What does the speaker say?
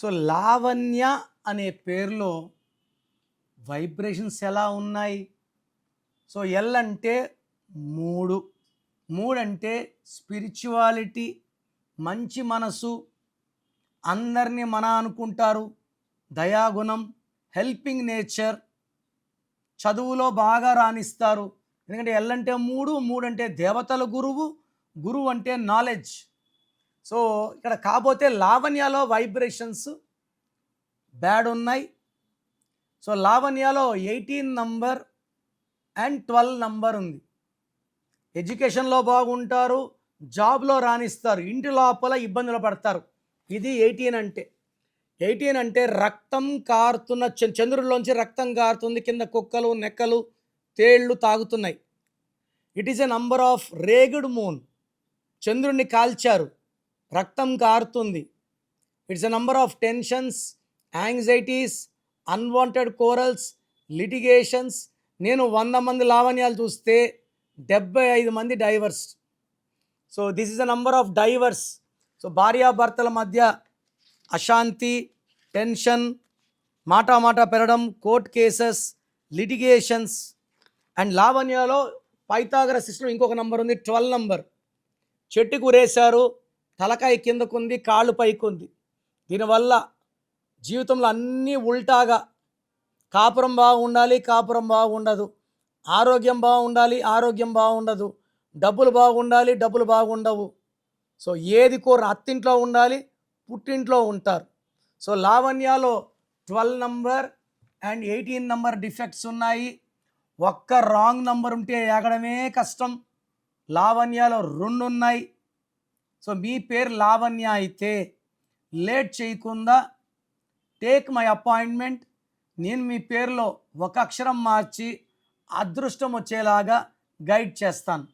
So Lavanya అనే పేరులో vibrations ఎలా ఉన్నాయి? సో ఎల్ అంటే 3, 3 అంటే స్పిరిచువాలిటీ, మంచి మనసు, అందరినీ మన అనుకుంటారు, దయాగుణం, హెల్పింగ్ నేచర్, చదువులో బాగా రాణిస్తారు. ఎందుకంటే ఎల్ అంటే 3, 3 అంటే దేవతల గురువు, గురువు అంటే నాలెడ్జ్. సో ఇక్కడ కాకపోతే లావణ్యలో వైబ్రేషన్స్ బ్యాడ్ ఉన్నాయి. సో లావణ్యలో 18 నంబర్ అండ్ 12 నంబర్ ఉంది. ఎడ్యుకేషన్లో బాగుంటారు, జాబ్లో రాణిస్తారు, ఇంటి లోపల ఇబ్బందులు పడతారు. ఇది 18 అంటే. 18 అంటే రక్తం కారుతున్న చంద్రుడిలోంచి రక్తం కారుతుంది, కింద కుక్కలు, నెక్కలు, తేళ్ళు తాగుతున్నాయి. It is a number of రేగుడ్ మూన్. చంద్రుడిని కాల్చారు, రక్తం కారుతుంది. It's a number of tensions, anxieties, unwanted quarrels, litigations. నేను 100 మంది లావణ్యాలు చూస్తే 75 మంది divorce. So this is a number of divorce. So భార్యాభర్తల మధ్య అశాంతి, టెన్షన్, మాట పెరగడం, కోర్ట్ కేసెస్, లిటిగేషన్స్. అండ్ లావణ్యలో పైథాగరస్ సిస్టమ్ ఇంకొక నంబర్ ఉంది, 12 నంబర్. చెట్టుకు ఉరేశారు, తలకాయ కిందకుంది, కాళ్ళు పైకుంది. దీనివల్ల జీవితంలో అన్నీ ఉల్టాగా, కాపురం బాగుండాలి, కాపురం బాగుండదు, ఆరోగ్యం బాగుండాలి, ఆరోగ్యం బాగుండదు, డబ్బులు బాగుండాలి, డబ్బులు బాగుండవు. సో ఏది కోర అత్తింట్లో ఉండాలి, పుట్టింట్లో ఉంటారు. సో లావణ్యలో 12 నంబర్ అండ్ 18 నంబర్ డిఫెక్ట్స్ ఉన్నాయి. ఒక్క రాంగ్ నంబర్ ఉంటే ఎగడమే కష్టం. లావణ్యలో 2 ఉన్నాయి. సో మీ పేరు లావణ్య అయితే లేట్ చేయకుండా టేక్ మై అపాయింట్మెంట్. నేను మీ పేరులో ఒక అక్షరం మార్చి అదృష్టం వచ్చేలాగా గైడ్ చేస్తాను.